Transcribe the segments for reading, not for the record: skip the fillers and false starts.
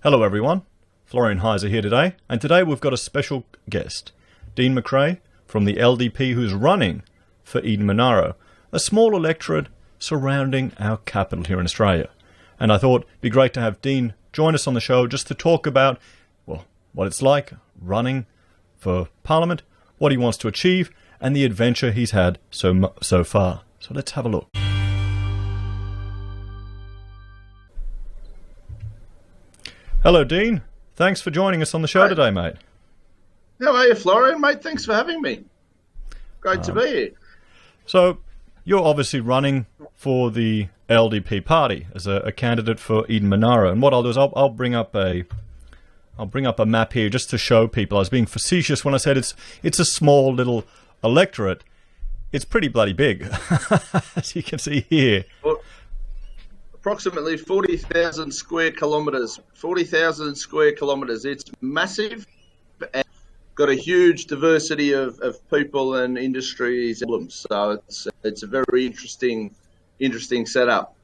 Hello everyone, Florian.Heise here today, and today we've got a special guest, Dean McCrae from the LDP, who's running for Eden-Monaro, a small electorate surrounding our capital here in Australia. And I thought it'd be great to have Dean join us on the show just to talk about, well, what it's like running for Parliament, what he wants to achieve, and the adventure he's had so far. So let's have a look. Hello, Dean. Thanks for joining us on the show today, mate. How are you, Florian? Mate, thanks for having me. Great to be here. So, you're obviously running for the LDP party as a candidate for Eden-Monaro. And what I'll do is I'll bring up a map here just to show people. I was being facetious when I said it's a small little electorate. It's pretty bloody big, as you can see here. Well, approximately 40,000 square kilometres. 40,000 square kilometres. It's massive and got a huge diversity of people and industries. So it's a very interesting setup.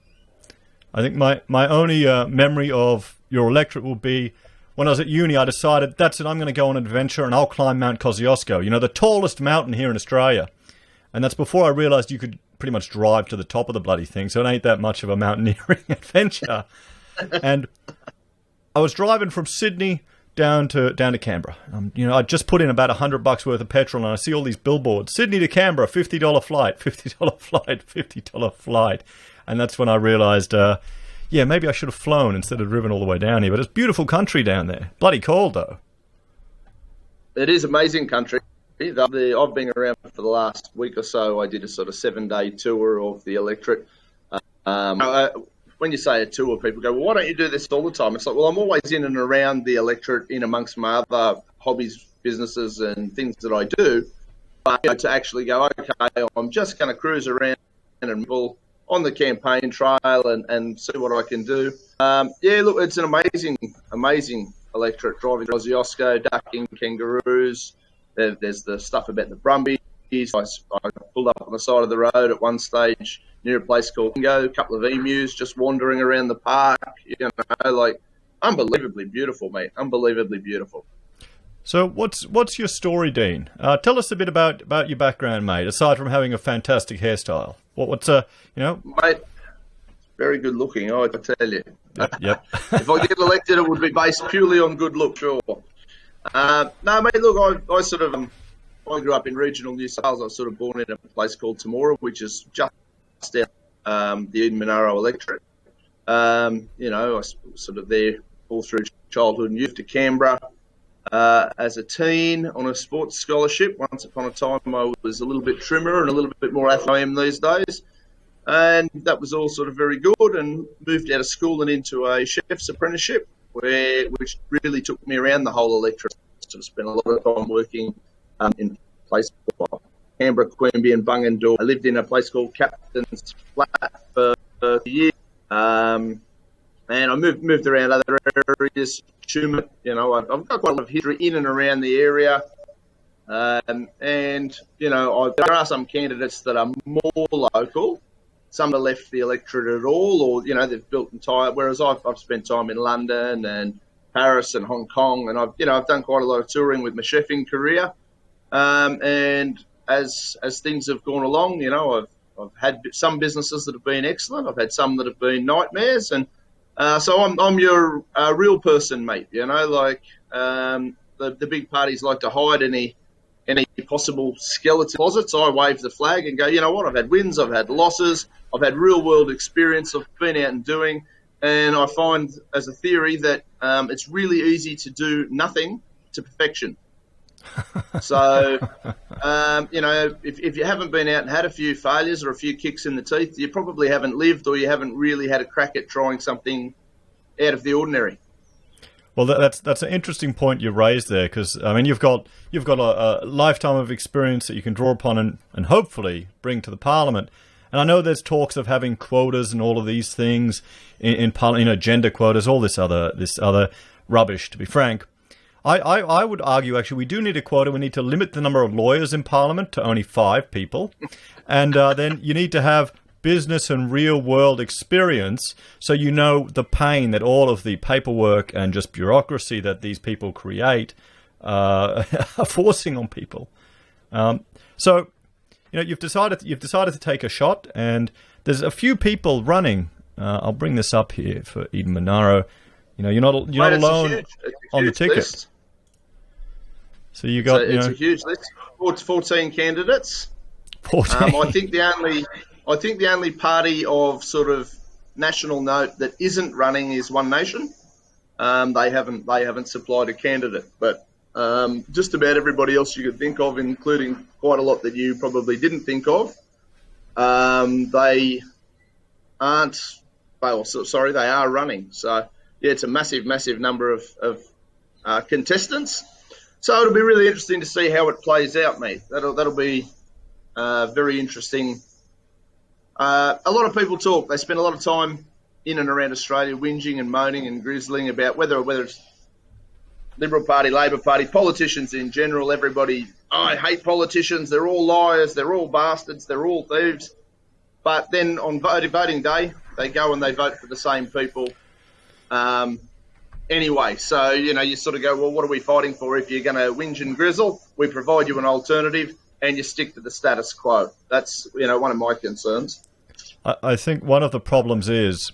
I think my only memory of your electorate will be when I was at uni. I decided, that's it, I'm going to go on an adventure and I'll climb Mount Kosciuszko, you know, the tallest mountain here in Australia. And that's before I realised you could pretty much drive to the top of the bloody thing, so it ain't that much of a mountaineering adventure. And I was driving from Sydney down to Canberra. I just put in about $100 worth of petrol, and I see all these billboards: Sydney to Canberra, $50 flight, $50 flight, $50 flight. And that's when I realised, maybe I should have flown instead of driven all the way down here. But it's beautiful country down there. Bloody cold though. It is amazing country. I've been around for the last week or so. I did a sort of 7-day tour of the electorate. When you say a tour, people go, well, why don't you do this all the time? It's like, well, I'm always in and around the electorate in amongst my other hobbies, businesses and things that I do. But to actually go, okay, I'm just going to cruise around and on the campaign trail and see what I can do. Look, it's an amazing electorate, driving Kosciuszko, ducking kangaroos. There's the stuff about the brumbies. I pulled up on the side of the road at one stage near a place called Bingo, a couple of emus just wandering around the park. Unbelievably beautiful, mate. Unbelievably beautiful. So what's your story, Dean? Tell us a bit about your background, mate, aside from having a fantastic hairstyle. Mate, very good looking, I tell you. Yep. If I get elected, it would be based purely on good look, sure. No, mate, look, I grew up in regional New South Wales. I was sort of born in a place called Temora, which is just out the Eden-Monaro electorate. I was sort of there all through childhood and youth, to Canberra as a teen on a sports scholarship. Once upon a time, I was a little bit trimmer and a little bit more athletic than I am these days. And that was all sort of very good, and moved out of school and into a chef's apprenticeship, which really took me around the whole electorate. I spent a lot of time working in places like Canberra, Queanbeyan, and Bungendore. I lived in a place called Captain's Flat for a year, and I moved around other areas. Tumut, I've got quite a lot of history in and around the area, there are some candidates that are more local. Some have left the electorate at all, or they've built entire. Whereas I've spent time in London and Paris and Hong Kong, and I've done quite a lot of touring with my chefing career. And as things have gone along, I've had some businesses that have been excellent. I've had some that have been nightmares, and so I'm your real person, mate. The big parties like to hide any possible skeleton closets. I wave the flag and go, you know what? I've had wins, I've had losses, I've had real world experience. I've been out and doing, and I find as a theory that it's really easy to do nothing to perfection. So, if you haven't been out and had a few failures or a few kicks in the teeth, you probably haven't lived, or you haven't really had a crack at trying something out of the ordinary. Well, that's an interesting point you raised there, because you've got a lifetime of experience that you can draw upon and hopefully bring to the Parliament. And I know there's talks of having quotas and all of these things in Parliament, gender quotas, all this other rubbish. To be frank, I would argue actually we do need a quota. We need to limit the number of lawyers in Parliament to only 5 people, and then you need to have business and real world experience, so you know the pain that all of the paperwork and just bureaucracy that these people create are forcing on people. So, you've decided to take a shot, and there's a few people running. I'll bring this up here for Eden-Monaro. You're not alone on the ticket. List. So you got it's a huge list. 14 candidates. 14. I think the only party of sort of national note that isn't running is One Nation. They haven't supplied a candidate, but just about everybody else you could think of, including quite a lot that you probably didn't think of, they aren't. Well, sorry, they are running. So yeah, it's a massive number of contestants. So it'll be really interesting to see how it plays out, mate. That'll be very interesting. A lot of people talk. They spend a lot of time in and around Australia whinging and moaning and grizzling about whether it's Liberal Party, Labor Party, politicians in general. Everybody, I hate politicians. They're all liars. They're all bastards. They're all thieves. But then on voting day, they go and they vote for the same people. Anyway, so, you sort of go, well, what are we fighting for? If you're going to whinge and grizzle, we provide you an alternative and you stick to the status quo. That's, one of my concerns. I think one of the problems is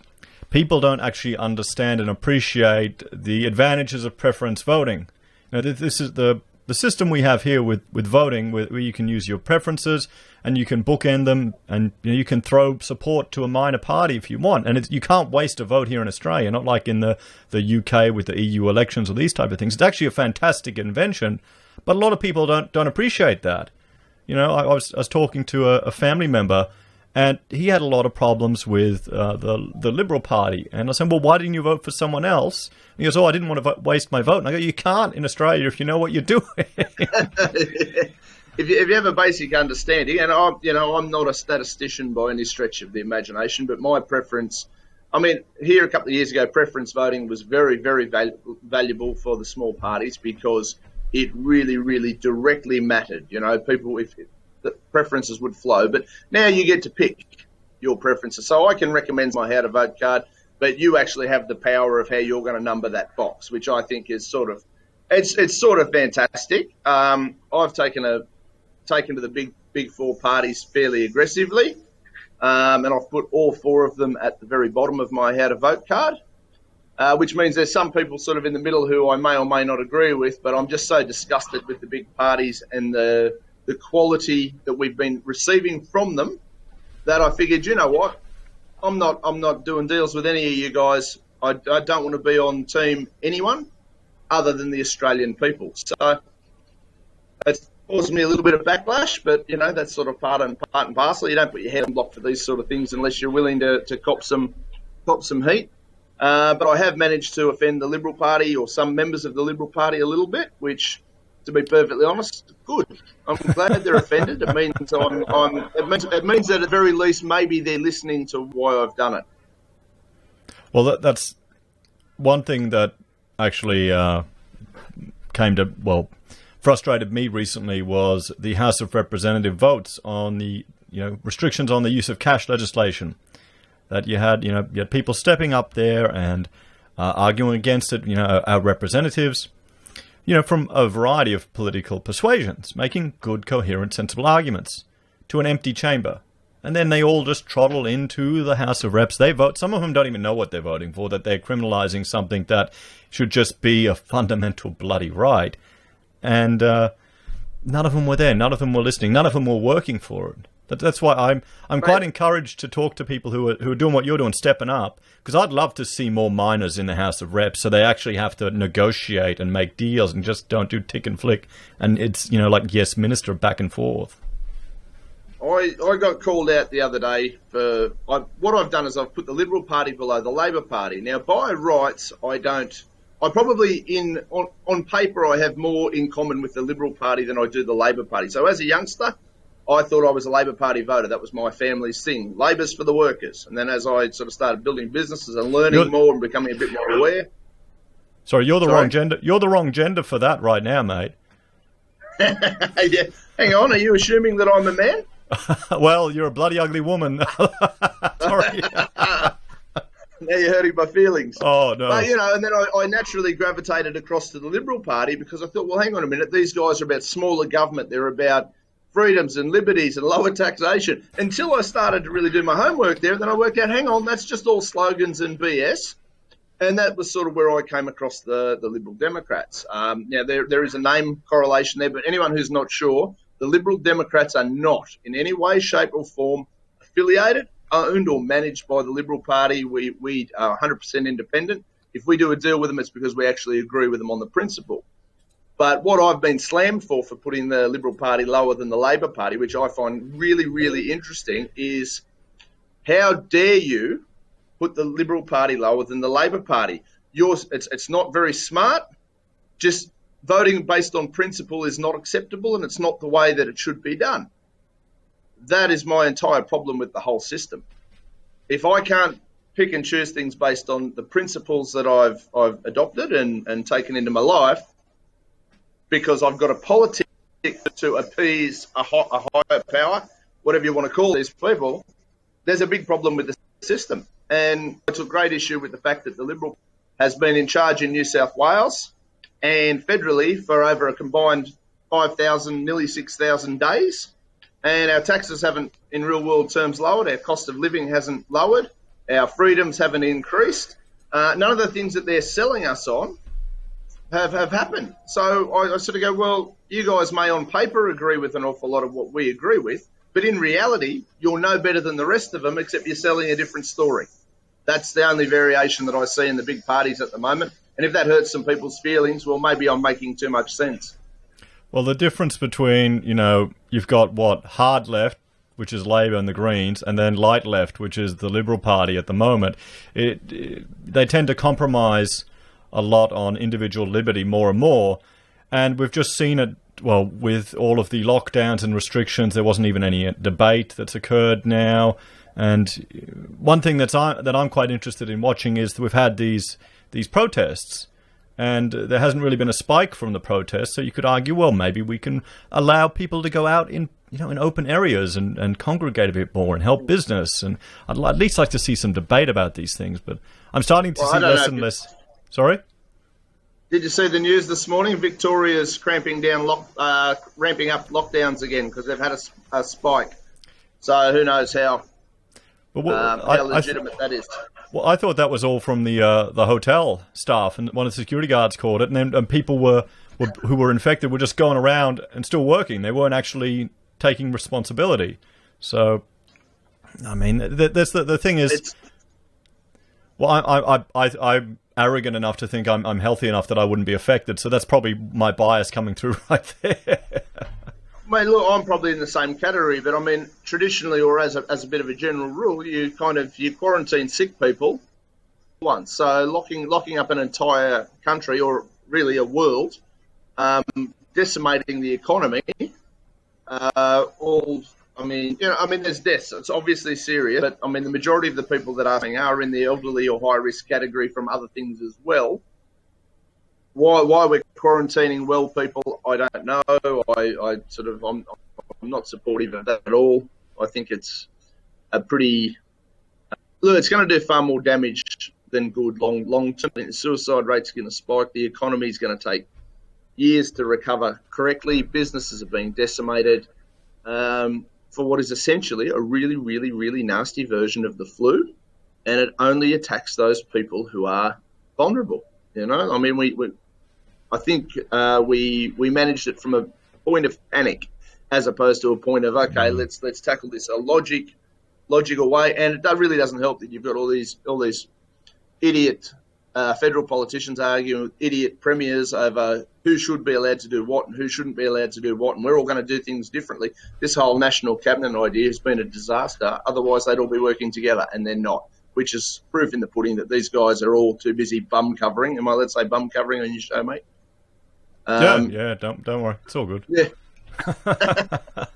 people don't actually understand and appreciate the advantages of preference voting. This is the system we have here with voting, where you can use your preferences and you can bookend them, and you can throw support to a minor party if you want. And you can't waste a vote here in Australia, not like in the UK with the EU elections or these type of things. It's actually a fantastic invention, but a lot of people don't appreciate that. I was talking to a family member, and he had a lot of problems with the Liberal Party. And I said, well, why didn't you vote for someone else? And he goes, I didn't want to waste my vote. And I go, you can't in Australia if you know what you're doing. If you have a basic understanding, and I'm not a statistician by any stretch of the imagination, but my preference, here a couple of years ago, preference voting was very, very valuable for the small parties because it really, really directly mattered. People, if the preferences would flow, but now you get to pick your preferences. So I can recommend my how to vote card, but you actually have the power of how you're going to number that box, which I think is it's sort of fantastic. I've taken to the big four parties fairly aggressively, and I've put all four of them at the very bottom of my how to vote card, which means there's some people sort of in the middle who I may or may not agree with, but I'm just so disgusted with the big parties and the quality that we've been receiving from them that I figured, you know what, I'm not doing deals with any of you guys. I don't want to be on team anyone other than the Australian people. So it's caused me a little bit of backlash, but that's sort of part and parcel. You don't put your head on block for these sort of things unless you're willing to cop some heat. But I have managed to offend the Liberal Party or some members of the Liberal Party a little bit, which, to be perfectly honest, good. I'm glad they're offended. It means it means that at the very least maybe they're listening to why I've done it. Well, that's one thing that actually frustrated me recently was the House of Representatives votes on the restrictions on the use of cash legislation. That you had people stepping up there and arguing against it. Our representatives, from a variety of political persuasions, making good, coherent, sensible arguments to an empty chamber. And then they all just trottle into the House of Reps. They vote. Some of them don't even know what they're voting for, that they're criminalizing something that should just be a fundamental bloody right. And none of them were there. None of them were listening. None of them were working for it. That's why I'm quite encouraged to talk to people who are doing what you're doing, stepping up, because I'd love to see more minors in the House of Reps, so they actually have to negotiate and make deals and just don't do tick and flick. And it's like yes, minister back and forth. I got called out the other day for what I've done is I've put the Liberal Party below the Labor Party. Now, by rights, I probably on paper I have more in common with the Liberal Party than I do the Labor Party. So as a youngster, I thought I was a Labor Party voter. That was my family's thing. Labor's for the workers. And then as I sort of started building businesses and learning more and becoming a bit more aware. Sorry, you're the wrong gender. You're the wrong gender for that right now, mate. Yeah. Hang on. Are you assuming that I'm a man? Well, you're a bloody ugly woman. Sorry. Now you're hurting my feelings. Oh, no. But, and then I naturally gravitated across to the Liberal Party because I thought, well, hang on a minute. These guys are about smaller government. They're about freedoms and liberties and lower taxation. Until I started to really do my homework there, then I worked out, hang on, that's just all slogans and BS. And that was sort of where I came across the Liberal Democrats. There is a name correlation there, but anyone who's not sure, the Liberal Democrats are not in any way, shape or form affiliated, owned or managed by the Liberal Party. We are 100% independent. If we do a deal with them, it's because we actually agree with them on the principle. But what I've been slammed for putting the Liberal Party lower than the Labor Party, which I find really, really interesting, is how dare you put the Liberal Party lower than the Labor Party? It's not very smart. Just voting based on principle is not acceptable, and it's not the way that it should be done. That is my entire problem with the whole system. If I can't pick and choose things based on the principles that I've adopted and taken into my life, because I've got a politic to appease a higher power, whatever you want to call these people, there's a big problem with the system. And I took great issue with the fact that the Liberal has been in charge in New South Wales and federally for over a combined 5,000, nearly 6,000 days. And our taxes haven't, in real world terms, lowered. Our cost of living hasn't lowered. Our freedoms haven't increased. None of the things that they're selling us on have happened. So I sort of go, well, you guys may on paper agree with an awful lot of what we agree with, but in reality, you're no better than the rest of them, except you're selling a different story. That's the only variation that I see in the big parties at the moment. And if that hurts some people's feelings, well, maybe I'm making too much sense. Well, the difference between, you've got hard left, which is Labor and the Greens, and then light left, which is the Liberal Party at the moment, they tend to compromise a lot on individual liberty more and more. And we've just seen it, with all of the lockdowns and restrictions. There wasn't even any debate that's occurred now. And one thing that I'm quite interested in watching is that we've had these protests, and there hasn't really been a spike from the protests. So you could argue, well, maybe we can allow people to go out in open areas and congregate a bit more and help business. And I'd at least like to see some debate about these things. But I'm starting to see less and less. Sorry? Did you see the news this morning? Victoria's ramping up lockdowns again because they've had a spike. So who knows how legitimate that is. Well, I thought that was all from the hotel staff, and one of the security guards called it, and people who were infected were just going around and still working. They weren't actually taking responsibility. So, I mean, the thing is, I'm arrogant enough to think I'm healthy enough that I wouldn't be affected. So that's probably my bias coming through right there. I mean, look, I'm probably in the same category, but I mean, traditionally, or as a bit of a general rule, you quarantine sick people once. So locking up an entire country, or really a world, decimating the economy, there's deaths. It's obviously serious, but I mean, the majority of the people that are in the elderly or high risk category from other things as well. Why we're quarantining well people, I don't know. I'm not supportive of that at all. I think it's it's going to do far more damage than good long term. The suicide rate's going to spike. The economy's going to take years to recover correctly. Businesses are being decimated for what is essentially a really, really, really nasty version of the flu, and it only attacks those people who are vulnerable. I mean, I think we managed it from a point of panic as opposed to a point of, okay, let's tackle this a logical way. And it really doesn't help that you've got all these idiot federal politicians arguing with idiot premiers over who should be allowed to do what and who shouldn't be allowed to do what, and we're all going to do things differently. This whole national cabinet idea has been a disaster. Otherwise, they'd all be working together, and they're not, which is proof in the pudding that these guys are all too busy bum covering. Am I allowed to say bum covering on your show, mate? Don't worry, it's all good. Yeah.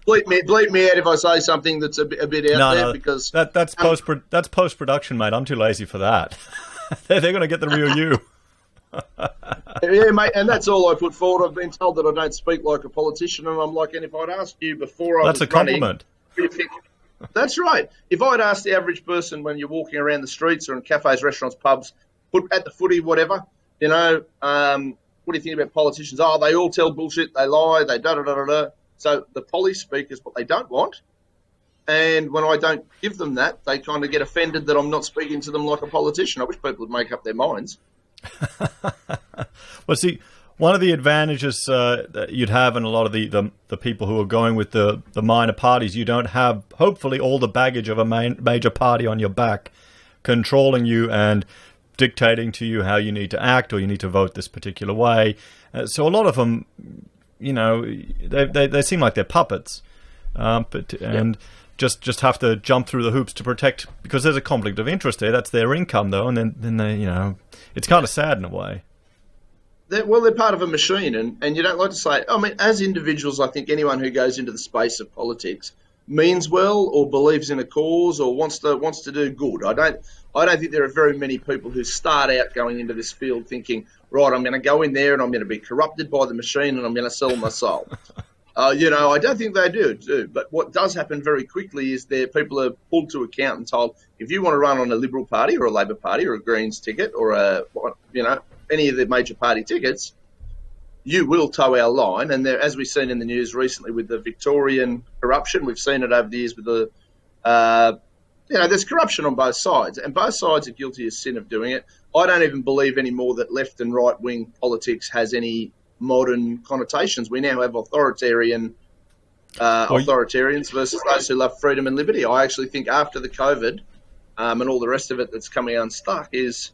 bleep me out if I say something that's a bit out there, because that's post production, mate. I'm too lazy for that. They're going to get the real you. Yeah, mate, and that's all I put forward. I've been told that I don't speak like a politician, and I'm like, and if I'd asked you before that's a compliment. you think, that's right. If I'd asked the average person when you're walking around the streets or in cafes, restaurants, pubs, at the footy, whatever, what do you think about politicians? Oh, they all tell bullshit, they lie, they da-da-da-da-da. So the police speak is what they don't want. And when I don't give them that, they kind of get offended that I'm not speaking to them like a politician. I wish people would make up their minds. Well, see, one of the advantages that you'd have in a lot of the people who are going with the minor parties, you don't have, hopefully, all the baggage of a major party on your back controlling you and dictating to you how you need to act or you need to vote this particular way. So a lot of them, they seem like they're puppets. Just have to jump through the hoops to protect, because there's a conflict of interest there. That's their income, though, and then they, it's kind of sad in a way. They're part of a machine, and you don't like to say. I mean, as individuals, I think anyone who goes into the space of politics means well or believes in a cause or wants to do good. I don't think there are very many people who start out going into this field thinking, right, I'm going to go in there and I'm going to be corrupted by the machine and I'm going to sell my soul. I don't think they do. But what does happen very quickly is people are pulled to account and told, if you want to run on a Liberal Party or a Labor Party or a Greens ticket or any of the major party tickets, you will toe our line. And as we've seen in the news recently with the Victorian corruption, we've seen it over the years with there's corruption on both sides, and both sides are guilty as sin of doing it. I don't even believe anymore that left and right wing politics has any modern connotations. We now have authoritarians versus those who love freedom and liberty. I actually think after the COVID and all the rest of it that's coming unstuck is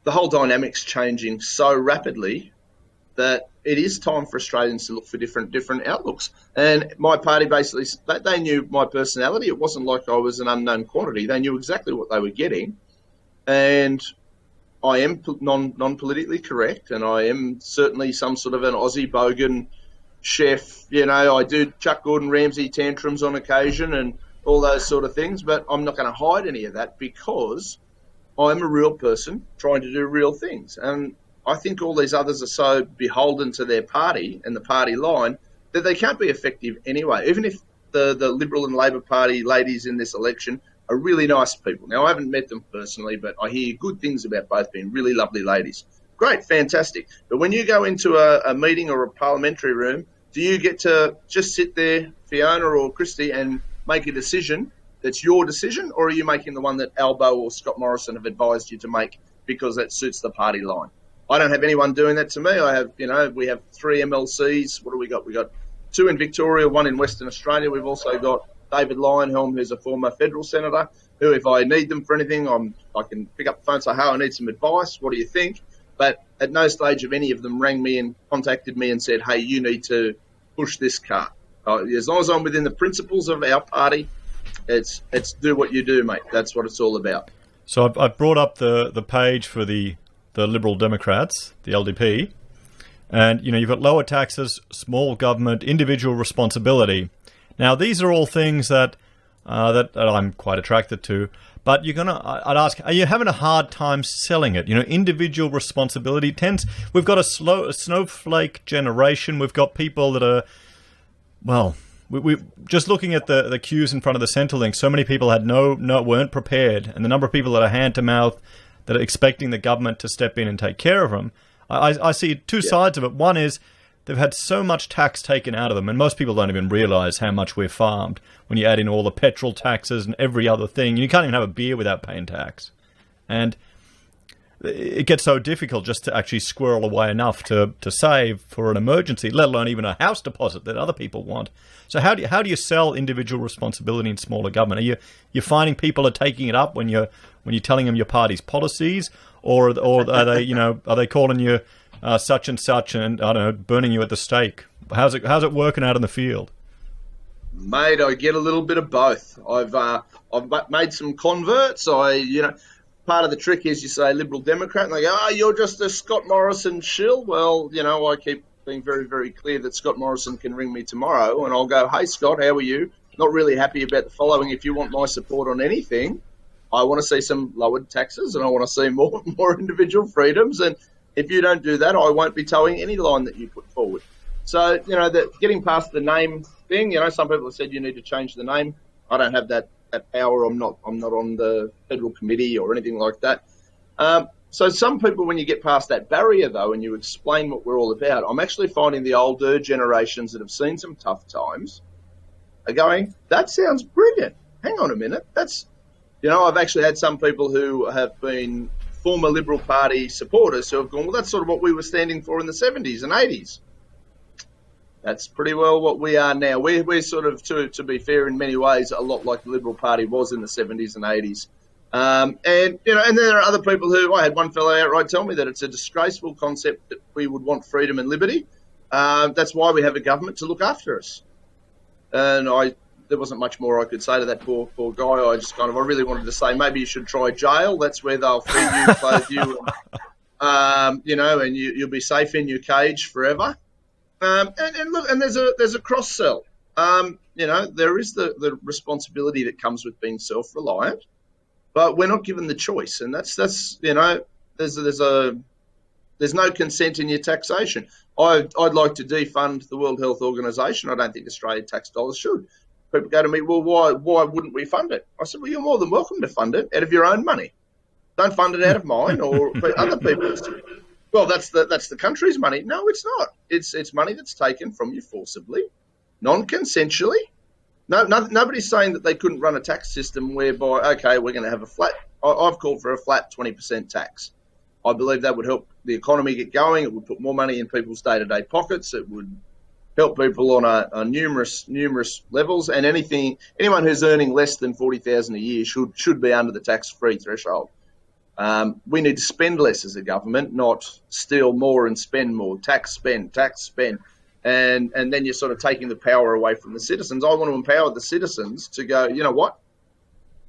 the whole dynamic's changing so rapidly that it is time for Australians to look for different outlooks. And my party basically, they knew my personality. It wasn't like I was an unknown quantity. They knew exactly what they were getting. And I am non-politically correct, and I am certainly some sort of an Aussie bogan chef. I do Chuck Gordon Ramsay tantrums on occasion and all those sort of things, but I'm not going to hide any of that because I'm a real person trying to do real things. And I think all these others are so beholden to their party and the party line that they can't be effective anyway, even if the Liberal and Labor Party ladies in this election are really nice people. Now, I haven't met them personally, but I hear good things about both being really lovely ladies. Great, fantastic. But when you go into a meeting or a parliamentary room, do you get to just sit there, Fiona or Christy, and make a decision that's your decision, or are you making the one that Albo or Scott Morrison have advised you to make because that suits the party line? I don't have anyone doing that to me. We have 3 MLCs. What do we got? We got 2 in Victoria, 1 in Western Australia. We've also got David Lionhelm, who's a former federal senator, who, if I need them for anything, I can pick up the phone and say, hey, I need some advice. What do you think? But at no stage of any of them rang me and contacted me and said, hey, you need to push this cart. As long as I'm within the principles of our party, it's do what you do, mate. That's what it's all about. So I've brought up the page for the Liberal Democrats, the LDP, and you've got lower taxes, small government, individual responsibility. Now these are all things that I'm quite attracted to, but I'd ask, are you having a hard time selling it? Individual responsibility we've got a snowflake generation. We've got people that are, we just looking at the queues in front of the Centrelink, so many people weren't prepared, and the number of people that are hand to mouth that are expecting the government to step in and take care of them. I see two sides of it. One is they've had so much tax taken out of them, and most people don't even realise how much we're farmed when you add in all the petrol taxes and every other thing. You can't even have a beer without paying tax. And it gets so difficult just to actually squirrel away enough to save for an emergency, let alone even a house deposit that other people want. So how do you sell individual responsibility in smaller government? Are you finding people are taking it up when you're telling them your party's policies, or are they calling you such and such and I don't know, burning you at the stake? How's it working out in the field? Mate, I get a little bit of both. I've made some converts. Part of the trick is you say Liberal Democrat, and they go, "Oh, you're just a Scott Morrison shill." Well, I keep being very, very clear that Scott Morrison can ring me tomorrow, and I'll go, "Hey, Scott, how are you? Not really happy about the following. If you want my support on anything, I want to see some lowered taxes, and I want to see more individual freedoms. And if you don't do that, I won't be towing any line that you put forward." So, getting past the name thing. Some people have said you need to change the name. I don't have that power. I'm not on the federal committee or anything like that. So some people, when you get past that barrier, though, and you explain what we're all about, I'm actually finding the older generations that have seen some tough times are going, that sounds brilliant. Hang on a minute. I've actually had some people who have been former Liberal Party supporters who have gone, well, that's sort of what we were standing for in the 70s and 80s. That's pretty well what we are now. We're sort of, to be fair, in many ways, a lot like the Liberal Party was in the 70s and 80s. And there are other people who, I had one fellow outright tell me that it's a disgraceful concept that we would want freedom and liberty. That's why we have a government to look after us. And there wasn't much more I could say to that poor guy. I really wanted to say, maybe you should try jail. That's where they'll feed you, clothe you, and you'll be safe in your cage forever. And look, and there's a cross sell. There is the responsibility that comes with being self-reliant, but we're not given the choice, and that's there's no consent in your taxation. I'd like to defund the World Health Organization. I don't think Australian tax dollars should. People go to me, well, why wouldn't we fund it? I said, well, you're more than welcome to fund it out of your own money. Don't fund it out of mine or other people's. Well, that's the country's money. No, it's not. It's money that's taken from you forcibly, non-consensually. Nobody's saying that they couldn't run a tax system whereby, okay, we're going to have a flat. I've called for a flat 20% tax. I believe that would help the economy get going. It would put more money in people's day-to-day pockets. It would help people on numerous levels, and anyone who's earning less than $40,000 a year should be under the tax-free threshold. We need to spend less as a government, not steal more and spend more. Tax, spend, and then you're sort of taking the power away from the citizens. I want to empower the citizens to go, you know what?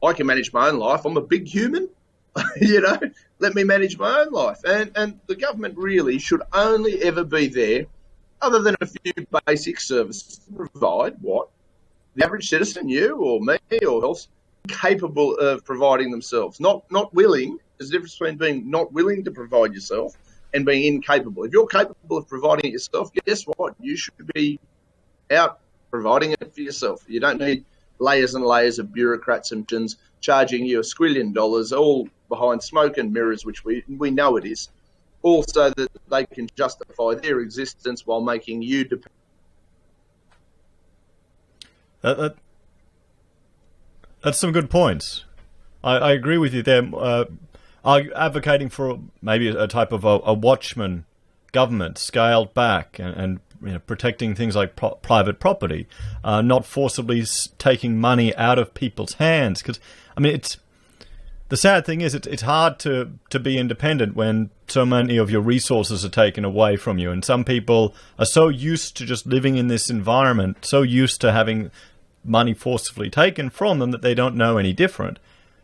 I can manage my own life. I'm a big human. Let me manage my own life. And the government really should only ever be there, other than a few basic services, to provide what the average citizen, you or me or else, capable of providing themselves. Not willing. There's a difference between being not willing to provide yourself and being incapable. If you're capable of providing it yourself, guess what? You should be out providing it for yourself. You don't need layers and layers of bureaucrats and gens charging you $1 squillion, all behind smoke and mirrors, which we know it is. Also, that they can justify their existence while making you dependent. That's some good points. I agree with you there. Advocating for maybe a type of a watchman government, scaled back and protecting things like private property, not forcibly taking money out of people's hands. Because the sad thing is, it's hard to be independent when so many of your resources are taken away from you. And some people are so used to just living in this environment, so used to having money forcibly taken from them that they don't know any different.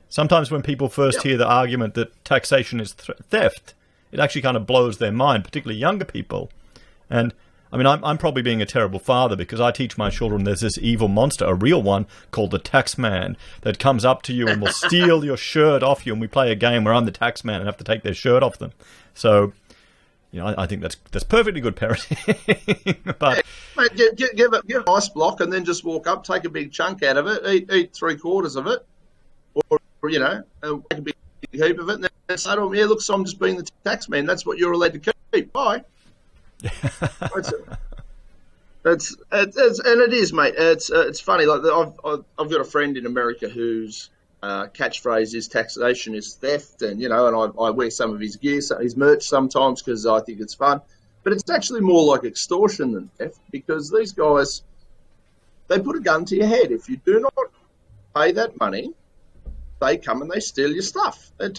Sometimes when people first hear the argument that taxation is theft, it actually kind of blows their mind, particularly younger people. And I'm probably being a terrible father because I teach my children there's this evil monster, a real one, called the tax man that comes up to you and will steal your shirt off you, and we play a game where I'm the tax man and have to take their shirt off them. So, I think that's perfectly good parenting. But give a nice block and then just walk up, take a big chunk out of it, eat 3/4 of it, or take a big heap of it, and then say to them, look, so I'm just being the tax man. That's what you're allowed to keep. Bye. It's and it is, mate. It's funny. Like I've got a friend in America whose catchphrase is taxation is theft, and I wear some of his gear, his merch sometimes because I think it's fun. But it's actually more like extortion than theft, because these guys, they put a gun to your head. If you do not pay that money, they come and they steal your stuff. They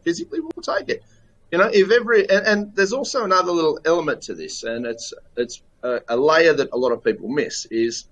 physically will take it. And there's also another little element to this, and it's a layer that a lot of people miss, is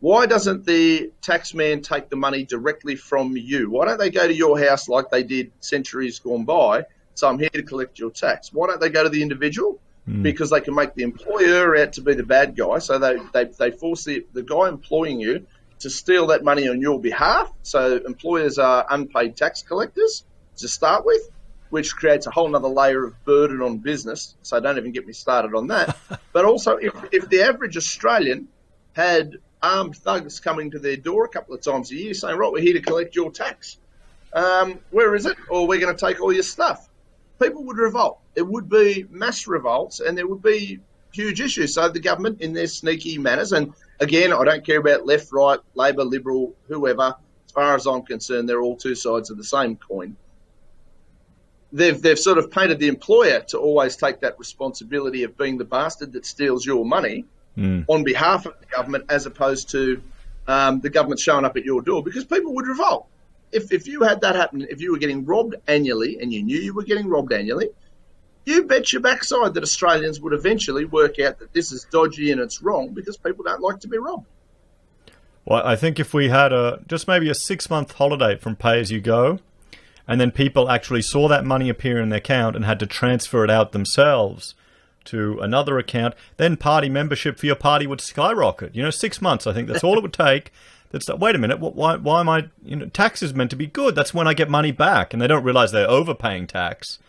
why doesn't the taxman take the money directly from you? Why don't they go to your house like they did centuries gone by? So I'm here to collect your tax. Why don't they go to the individual? Because they can make the employer out to be the bad guy. So they force the guy employing you to steal that money on your behalf. So employers are unpaid tax collectors to start with, which creates a whole nother layer of burden on business. So don't even get me started on that. But also, if the average Australian had armed thugs coming to their door a couple of times a year saying, right, we're here to collect your tax. Where is it? Or we're going to take all your stuff. People would revolt. It would be mass revolts, and there would be huge issues. So the government, in their sneaky manners, and again, I don't care about left, right, Labor, Liberal, whoever. As far as I'm concerned, they're all two sides of the same coin. They've sort of painted the employer to always take that responsibility of being the bastard that steals your money on behalf of the government, as opposed to the government showing up at your door, because people would revolt. If you had that happen, if you were getting robbed annually and you knew you were getting robbed annually, you bet your backside that Australians would eventually work out that this is dodgy and it's wrong, because people don't like to be robbed. Well, I think if we had just maybe a 6-month holiday from pay-as-you-go, and then people actually saw that money appear in their account and had to transfer it out themselves to another account, then party membership for your party would skyrocket. 6 months, I think that's all it would take. Wait a minute, why am I, tax is meant to be good. That's when I get money back. And they don't realize they're overpaying tax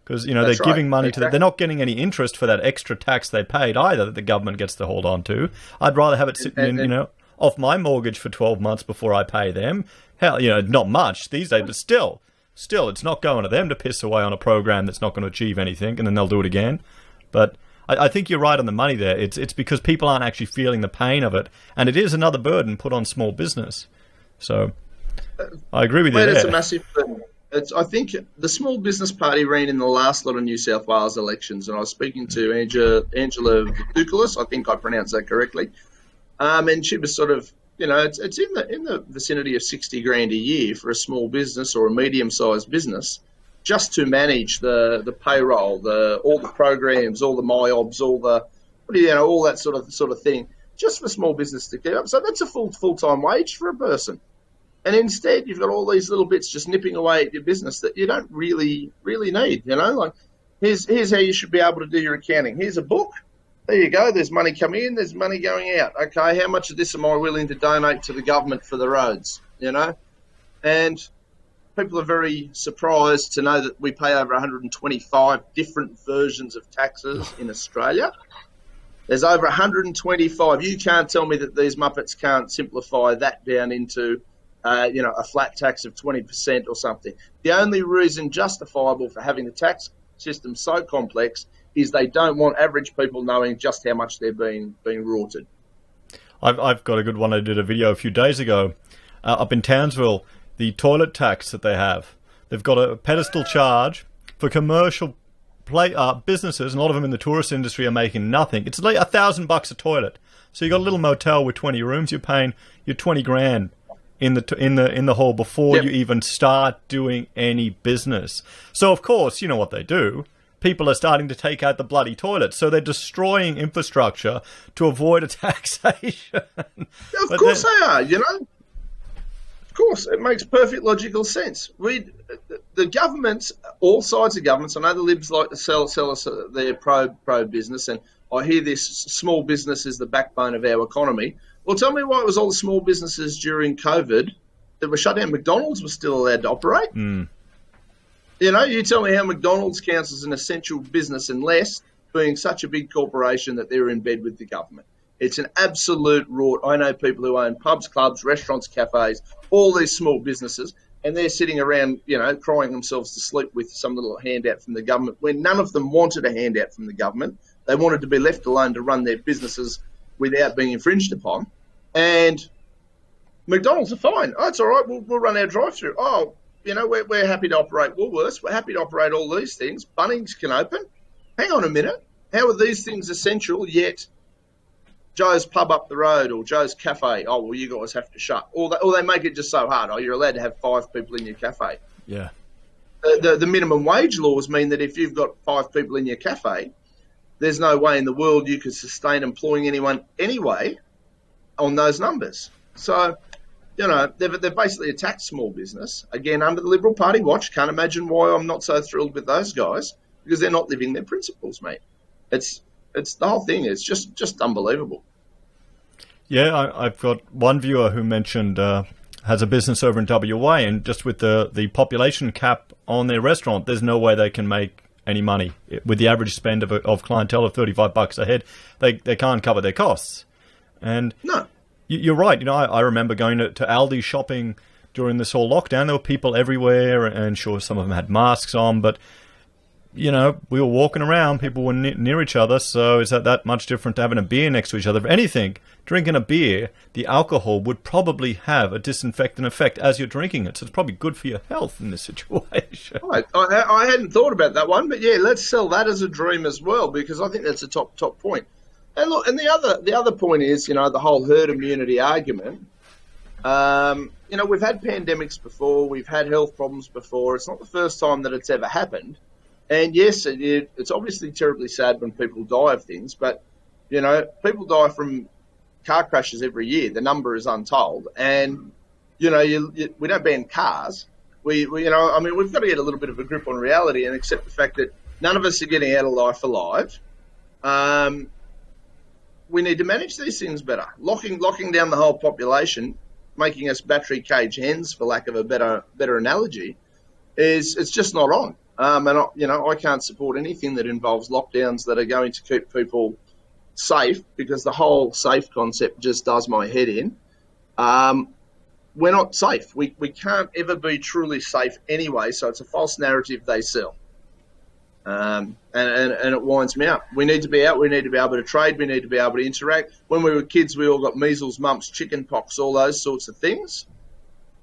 because, they're giving money to they're not getting any interest for that extra tax they paid either that the government gets to hold on to. I'd rather have it sitting off my mortgage for 12 months before I pay them. Hell, not much these days, but still, it's not going to them to piss away on a program that's not going to achieve anything, and then they'll do it again. But I think you're right on the money there. It's because people aren't actually feeling the pain of it, and it is another burden put on small business. So I agree with you there. It's a massive burden. I think the Small Business Party ran in the last lot of New South Wales elections, and I was speaking to Angela Vitukalis, I think I pronounced that correctly, and she was sort of, it's in the vicinity of $60,000 a year for a small business or a medium-sized business, just to manage the payroll, all the programs, all the MyObs, all that sort of thing, just for small business to keep up. So that's a full-time wage for a person. And instead, you've got all these little bits just nipping away at your business that you don't really need. Like here's how you should be able to do your accounting. Here's a book. There you go. There's money coming in. There's money going out. Okay, how much of this am I willing to donate to the government for the roads? And people are very surprised to know that we pay over 125 different versions of taxes in Australia. There's over 125. You can't tell me that these Muppets can't simplify that down into, a flat tax of 20% or something. The only reason justifiable for having the tax system so complex is they don't want average people knowing just how much they're being rorted. I've got a good one. I did a video a few days ago up in Townsville. The toilet tax that they have. They've got a pedestal charge for commercial businesses, and a lot of them in the tourist industry are making nothing. It's like $1,000 a toilet. So you got a little motel with 20 rooms. You're paying your $20,000 in the hall before you even start doing any business. So of course, you know what they do. People are starting to take out the bloody toilet, so they're destroying infrastructure to avoid a taxation. Of course they are. Of course, it makes perfect logical sense. The governments, all sides of governments, I know the Libs like to sell us their pro-business, and I hear this small business is the backbone of our economy. Well, tell me why it was all the small businesses during COVID that were shut down. McDonald's was still allowed to operate. You tell me how McDonald's counts as an essential business unless being such a big corporation that they're in bed with the government. It's an absolute rort. I know people who own pubs, clubs, restaurants, cafes, all these small businesses, and they're sitting around, crying themselves to sleep with some little handout from the government when none of them wanted a handout from the government. They wanted to be left alone to run their businesses without being infringed upon. And McDonald's are fine. Oh, it's all right. We'll run our drive-through. Oh, we're happy to operate Woolworths. We're happy to operate all these things. Bunnings can open. Hang on a minute. How are these things essential yet Joe's pub up the road or Joe's cafe, oh, well, you guys have to shut. Or they make it just so hard. Oh, you're allowed to have 5 people in your cafe. Yeah. The minimum wage laws mean that if you've got 5 people in your cafe, there's no way in the world you could sustain employing anyone anyway on those numbers. So, they've basically attacked small business, again, under the Liberal Party watch. Can't imagine why I'm not so thrilled with those guys, because they're not living their principles, mate. It's the whole thing. It's just unbelievable. Yeah, I've got one viewer who mentioned has a business over in WA, and just with the population cap on their restaurant, there's no way they can make any money. With the average spend of clientele of $35 a head, they can't cover their costs. And no. You're right. I remember going to Aldi shopping during this whole lockdown. There were people everywhere, and sure, some of them had masks on, but we were walking around, people were near each other, so is that much different to having a beer next to each other? If anything, drinking a beer, the alcohol would probably have a disinfectant effect as you're drinking it, so it's probably good for your health in this situation. Right. I hadn't thought about that one, but yeah, let's sell that as a dream as well, because I think that's a top point. And look, and the other point is, the whole herd immunity argument. We've had pandemics before, we've had health problems before. It's not the first time that it's ever happened. And yes, it's obviously terribly sad when people die of things, but, people die from car crashes every year. The number is untold. And, we don't ban cars. We've got to get a little bit of a grip on reality and accept the fact that none of us are getting out of life alive. We need to manage these things better. Locking down the whole population, making us battery cage hens, for lack of a better analogy, it's just not on. I can't support anything that involves lockdowns that are going to keep people safe, because the whole safe concept just does my head in. We're not safe. We can't ever be truly safe anyway, so it's a false narrative they sell. And it winds me up. We need to be out. We need to be able to trade. We need to be able to interact. When we were kids, we all got measles, mumps, chicken pox, all those sorts of things.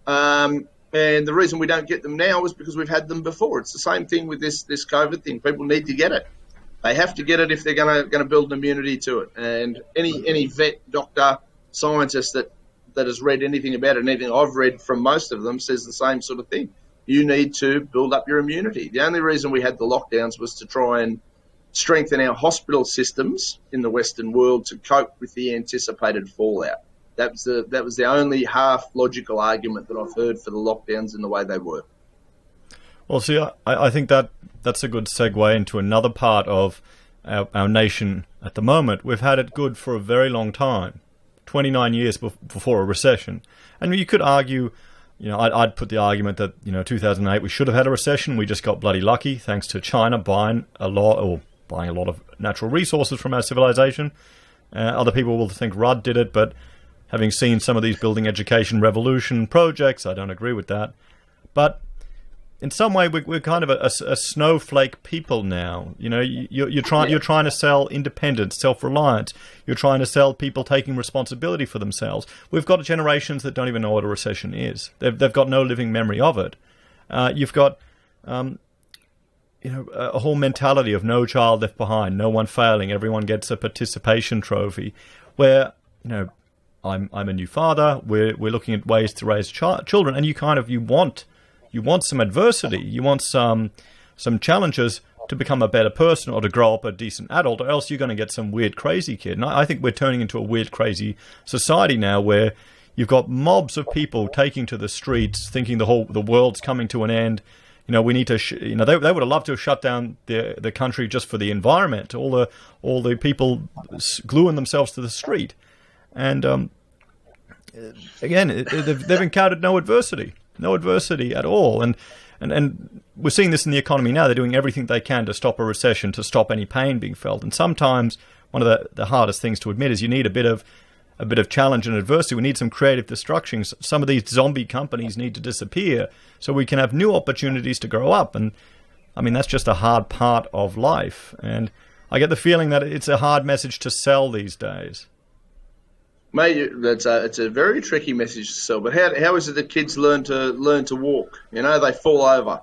And the reason we don't get them now is because we've had them before. It's the same thing with this COVID thing. People need to get it. They have to get it if they're going to build an immunity to it. And any vet, doctor, scientist that has read anything about it, and anything I've read from most of them, says the same sort of thing. You need to build up your immunity. The only reason we had the lockdowns was to try and strengthen our hospital systems in the Western world to cope with the anticipated fallout. That was the only half logical argument that I've heard for the lockdowns in the way they were. Well, see, I think that's a good segue into another part of our nation at the moment. We've had it good for a very long time, 29 years before a recession. And you could argue, I'd put the argument that, 2008 we should have had a recession. We just got bloody lucky thanks to China buying a lot of natural resources from our civilization. Other people will think Rudd did it, but having seen some of these building education revolution projects, I don't agree with that. But in some way, we're kind of a snowflake people now. You're trying to sell independence, self-reliance. You're trying to sell people taking responsibility for themselves. We've got generations that don't even know what a recession is. They've got no living memory of it. You've got a whole mentality of no child left behind, no one failing, everyone gets a participation trophy, where I'm a new father. We're looking at ways to raise children, and you want some adversity. You want some challenges to become a better person or to grow up a decent adult, or else you're going to get some weird, crazy kid. And I think we're turning into a weird, crazy society now, where you've got mobs of people taking to the streets, thinking the world's coming to an end. We need to. They would have loved to have shut down the country just for the environment. All the people gluing themselves to the street. And again, they've encountered no adversity at all. And we're seeing this in the economy now. They're doing everything they can to stop a recession, to stop any pain being felt. And sometimes one of the hardest things to admit is you need a bit of challenge and adversity. We need some creative destruction. Some of these zombie companies need to disappear so we can have new opportunities to grow up. And I mean, that's just a hard part of life. And I get the feeling that it's a hard message to sell these days. Mate, it's a very tricky message to sell. But how is it that kids learn to walk? They fall over,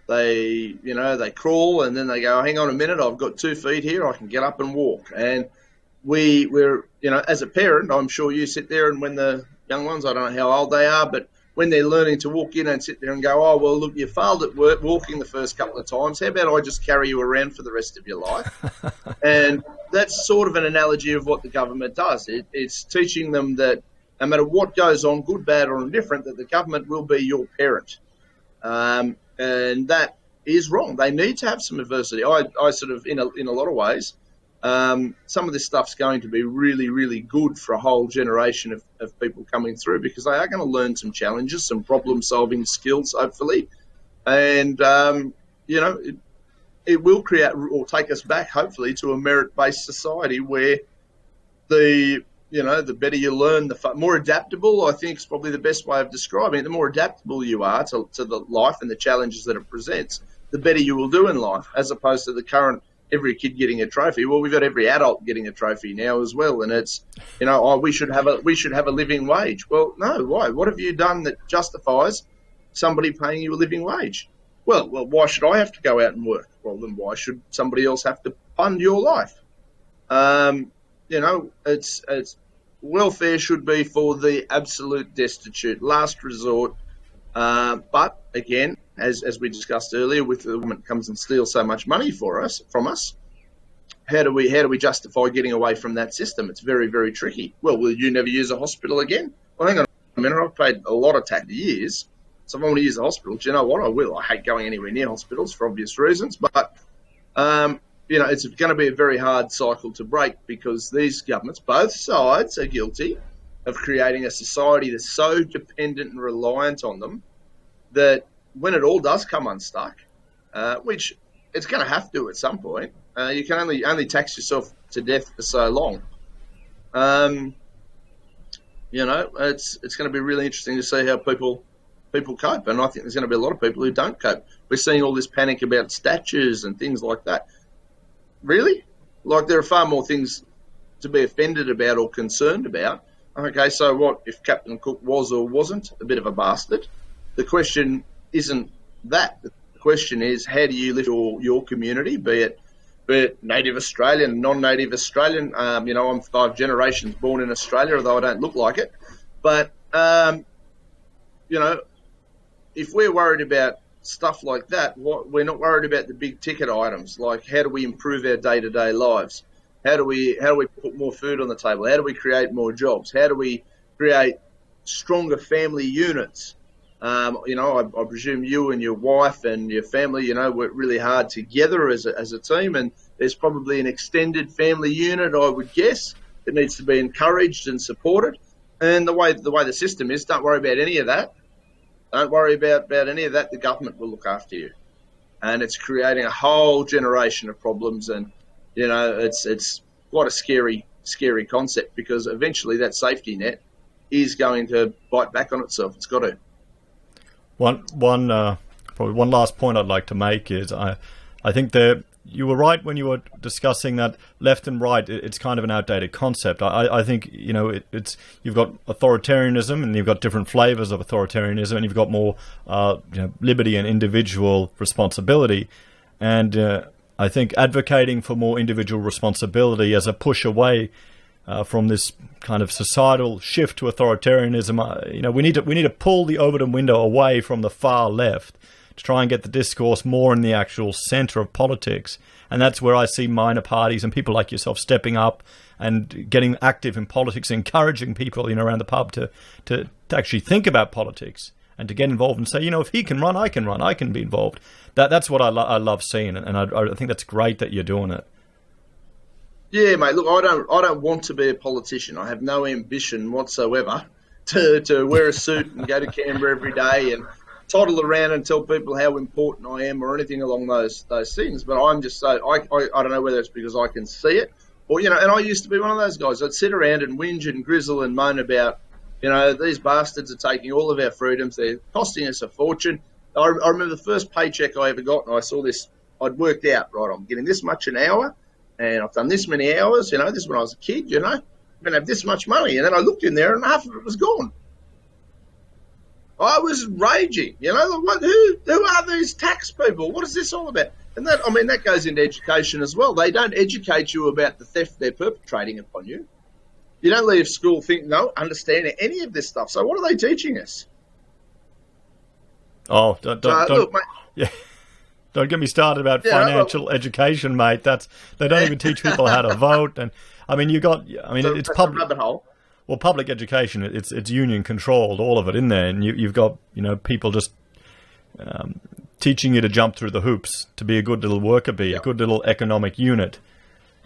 they crawl, and then they go, hang on a minute, I've got 2 feet here, I can get up and walk. And we're as a parent, I'm sure you sit there, and when the young ones, I don't know how old they are, but when they're learning to walk, you don't sit there and go, oh, well, look, you failed at walking the first couple of times. How about I just carry you around for the rest of your life? And that's sort of an analogy of what the government does. It's teaching them that no matter what goes on, good, bad, or indifferent, that the government will be your parent. And that is wrong. They need to have some adversity. I sort of, in a lot of ways, some of this stuff's going to be really, really good for a whole generation of people coming through, because they are going to learn some challenges, some problem-solving skills, hopefully. And, it will create or take us back, hopefully, to a merit-based society where the the better you learn, the more adaptable, I think is probably the best way of describing it. The more adaptable you are to the life and the challenges that it presents, the better you will do in life, as opposed to the current every kid getting a trophy. Well, we've got every adult getting a trophy now as well, and it's, we should have a living wage. Well, no, why? What have you done that justifies somebody paying you a living wage? Well, why should I have to go out and work? Well, then why should somebody else have to fund your life? It's welfare should be for the absolute destitute, last resort. But again, as we discussed earlier, with the government comes and steals so much money from us. How do we justify getting away from that system? It's very, very tricky. Well, will you never use a hospital again? Well, hang on a minute. I've paid a lot of tax for years. So if I want to use a hospital, do you know what? I will. I hate going anywhere near hospitals for obvious reasons. But, it's going to be a very hard cycle to break, because these governments, both sides, are guilty of creating a society that's so dependent and reliant on them that when it all does come unstuck, which it's going to have to at some point, you can only tax yourself to death for so long. It's going to be really interesting to see how people cope, and I think there's going to be a lot of people who don't cope. We're seeing all this panic about statues and things like that. Really? Like, there are far more things to be offended about or concerned about. Okay, so what if Captain Cook was or wasn't a bit of a bastard? The question isn't that. The question is, how do you lift your community, be it Native Australian, non-Native Australian? I'm 5 generations born in Australia, although I don't look like it. But, if we're worried about stuff like that, we're not worried about the big ticket items, like how do we improve our day-to-day lives? How do we put more food on the table? How do we create more jobs? How do we create stronger family units? I presume you and your wife and your family, work really hard together as a team, and there's probably an extended family unit, I would guess, that needs to be encouraged and supported. And the way the system is, don't worry about any of that. Don't worry about any of that. The government will look after you. And it's creating a whole generation of problems. And, it's quite a scary concept, because eventually that safety net is going to bite back on itself. It's got to. Probably one last point I'd like to make is I think you were right when you were discussing that left and right, it's kind of an outdated concept. I think, it's you've got authoritarianism, and you've got different flavors of authoritarianism, and you've got more liberty and individual responsibility. And I think advocating for more individual responsibility as a push away from this kind of societal shift to authoritarianism, we need to pull the Overton window away from the far left to try and get the discourse more in the actual centre of politics. And that's where I see minor parties and people like yourself stepping up and getting active in politics, encouraging people around the pub to actually think about politics and to get involved and say, if he can run, I can be involved. That's what I love seeing, and I think that's great that you're doing it. Yeah, mate. Look, I don't want to be a politician. I have no ambition whatsoever to wear a suit and go to Canberra every day and toddle around and tell people how important I am or anything along those things. But I'm just so I don't know whether it's because I can see it or and I used to be one of those guys. I'd sit around and whinge and grizzle and moan about these bastards are taking all of our freedoms. They're costing us a fortune. I remember the first paycheck I ever got, and I saw this. I'd worked out, right, I'm getting this much an hour, and I've done this many hours. This is when I was a kid. I'm going to have this much money, and then I looked in there, and half of it was gone. I was raging. Who are these tax people? What is this all about? And that goes into education as well. They don't educate you about the theft they're perpetrating upon you. You don't leave school understanding any of this stuff. So what are they teaching us? Oh, don't look, mate. Yeah. Don't get me started about financial education, mate. They don't even teach people how to vote. And it's public rabbit hole. Well, public education, it's union controlled, all of it in there, and you've got people just teaching you to jump through the hoops to be a good little worker bee, a good little economic unit.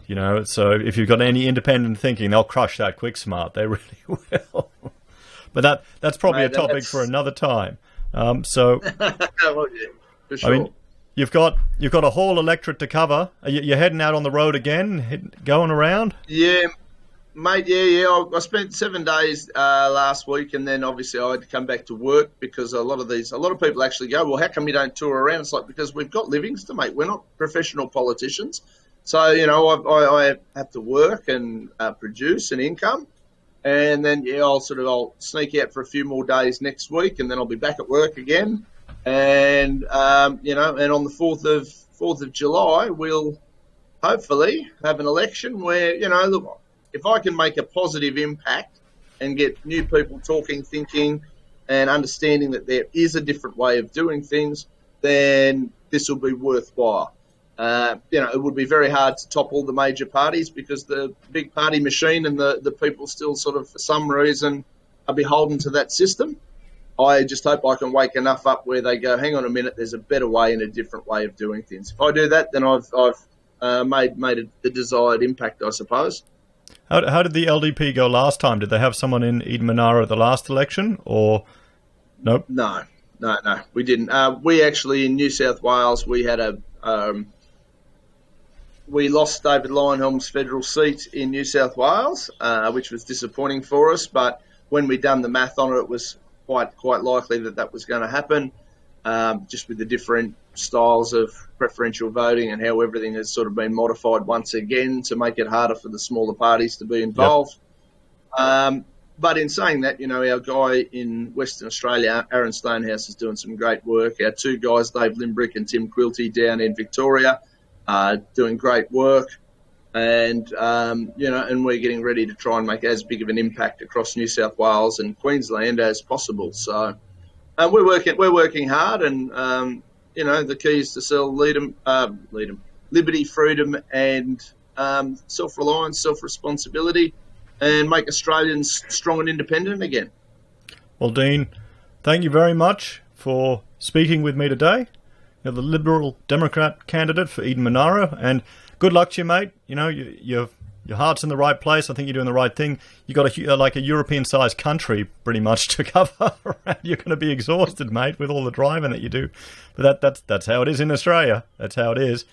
So if you've got any independent thinking, they'll crush that quick smart. They really will. But that's probably a topic for another time. Well, yeah, for sure. You've got a whole electorate to cover. You're heading out on the road again, going around? Yeah, Mate, yeah. I spent 7 days last week, and then obviously I had to come back to work because a lot of people actually go, well, how come you don't tour around? It's like, because we've got livings to make. We're not professional politicians. So, I have to work and produce an income. And then, I'll sneak out for a few more days next week, and then I'll be back at work again. And, and on the 4th of July, we'll hopefully have an election where, look, if I can make a positive impact and get new people talking, thinking, and understanding that there is a different way of doing things, then this will be worthwhile. It would be very hard to topple the major parties because the big party machine and the people still sort of, for some reason, are beholden to that system. I just hope I can wake enough up where they go, hang on a minute, there's a better way and a different way of doing things. If I do that, then I've made the desired impact, I suppose. How did the LDP go last time? Did they have someone in Eden-Monaro at the last election, or nope? No, we didn't. We actually, in New South Wales, we had we lost David Leyonhjelm's federal seat in New South Wales, which was disappointing for us. But when we done the math on it, it was quite likely that was going to happen, just with the different styles of preferential voting and how everything has sort of been modified once again to make it harder for the smaller parties to be involved. Yep. But in saying that, our guy in Western Australia, Aaron Stonehouse, is doing some great work. Our two guys, Dave Limbrick and Tim Quilty, down in Victoria, are doing great work. And, and we're getting ready to try and make as big of an impact across New South Wales and Queensland as possible. So we're working hard, and, the key is to sell liberty, freedom, and self-reliance, self-responsibility, and make Australians strong and independent again. Well, Dean, thank you very much for speaking with me today. You're the Liberal Democrat candidate for Eden-Monaro, and good luck to you, mate. Your heart's in the right place. I think you're doing the right thing. You got a European-sized country pretty much to cover. You're going to be exhausted, mate, with all the driving that you do. But that's how it is in Australia. That's how it is.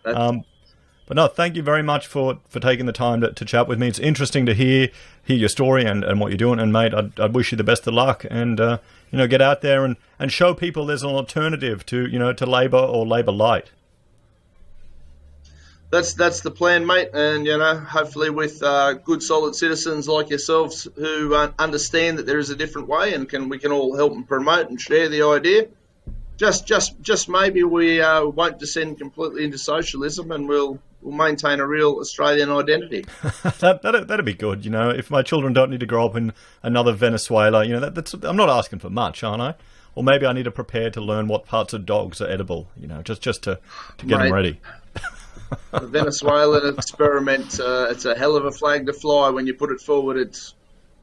But no, thank you very much for taking the time to chat with me. It's interesting to hear your story and what you're doing. And mate, I'd wish you the best of luck. And get out there and show people there's an alternative to Labor or Labor Light. That's the plan, mate, and hopefully with good, solid citizens like yourselves who understand that there is a different way, and we can all help and promote and share the idea. Just maybe we won't descend completely into socialism, and we'll maintain a real Australian identity. That'd be good. If my children don't need to grow up in another Venezuela, I'm not asking for much, aren't I? Or maybe I need to prepare to learn what parts of dogs are edible. Just to get them ready. The Venezuelan experiment, it's a hell of a flag to fly when you put it forward. It's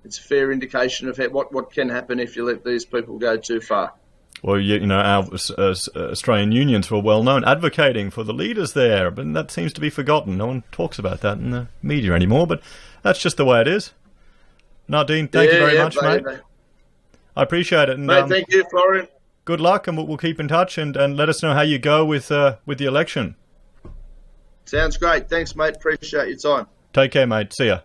a fair indication of what can happen if you let these people go too far. Well, our Australian unions were well known advocating for the leaders there, but that seems to be forgotten. No one talks about that in the media anymore, but that's just the way it is. Dean, thank you very much, mate. I appreciate it. And, mate, thank you, Florian. Good luck, and we'll keep in touch and let us know how you go with the election. Sounds great. Thanks, mate. Appreciate your time. Take care, mate. See ya.